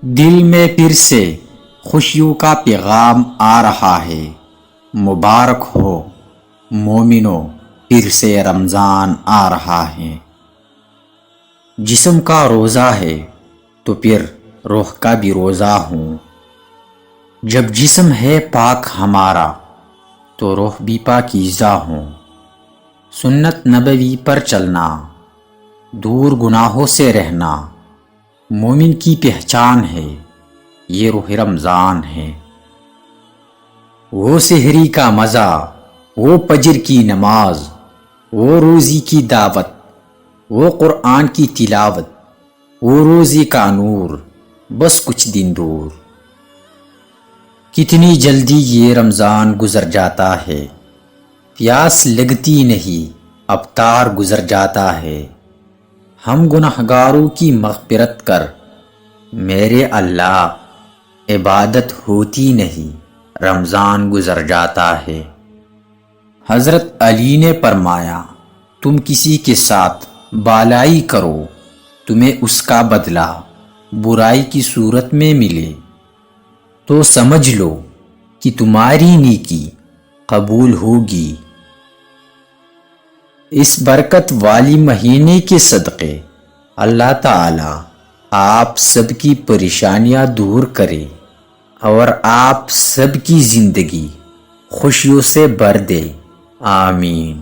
دل میں پھر سے خوشیوں کا پیغام آ رہا ہے۔ مبارک ہو مومنو، پھر سے رمضان آ رہا ہے۔ جسم کا روزہ ہے تو پھر روح کا بھی روزہ ہوں۔ جب جسم ہے پاک ہمارا تو روح بھی پاکیزہ ہوں۔ سنت نبوی پر چلنا، دور گناہوں سے رہنا، مومن کی پہچان ہے، یہ روح رمضان ہے۔ وہ سحری کا مزہ، وہ فجر کی نماز، وہ روزی کی دعوت، وہ قرآن کی تلاوت، وہ روزی کا نور، بس کچھ دن دور۔ کتنی جلدی یہ رمضان گزر جاتا ہے، پیاس لگتی نہیں افطار گزر جاتا ہے۔ ہم گنہگاروں کی مغفرت کر میرے اللہ، عبادت ہوتی نہیں رمضان گزر جاتا ہے۔ حضرت علی نے فرمایا، تم کسی کے ساتھ بالائی کرو، تمہیں اس کا بدلہ برائی کی صورت میں ملے تو سمجھ لو کہ تمہاری نیکی قبول ہوگی۔ اس برکت والی مہینے کے صدقے اللہ تعالی آپ سب کی پریشانیاں دور کرے اور آپ سب کی زندگی خوشیوں سے بھر دے، آمین۔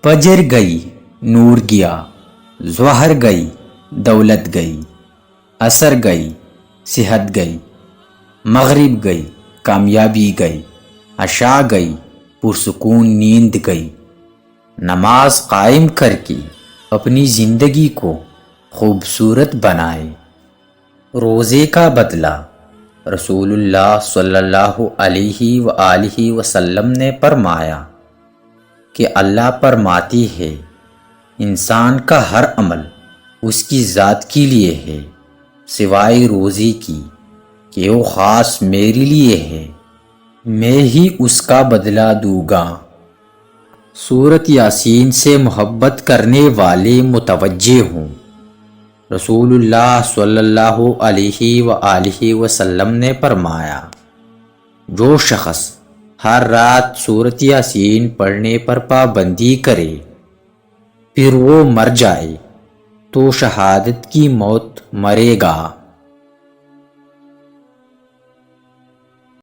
فجر گئی نور گیا، ظہر گئی دولت گئی، عصر گئی صحت گئی، مغرب گئی کامیابی گئی، عشاء گئی پرسکون نیند گئی۔ نماز قائم کر کے اپنی زندگی کو خوبصورت بنائے۔ روزے کا بدلہ رسول اللہ صلی اللہ علیہ وآلہ وسلم نے فرمایا کہ اللہ فرماتی ہے، انسان کا ہر عمل اس کی ذات کے لیے ہے سوائے روزے کی کہ وہ خاص میرے لیے ہے، میں ہی اس کا بدلہ دوں گا۔ سورۃ یاسین سے محبت کرنے والے متوجہ ہوں۔ رسول اللہ صلی اللہ علیہ وآلہ وسلم نے فرمایا، جو شخص ہر رات سورۃ یاسین پڑھنے پر پابندی کرے پھر وہ مر جائے تو شہادت کی موت مرے گا۔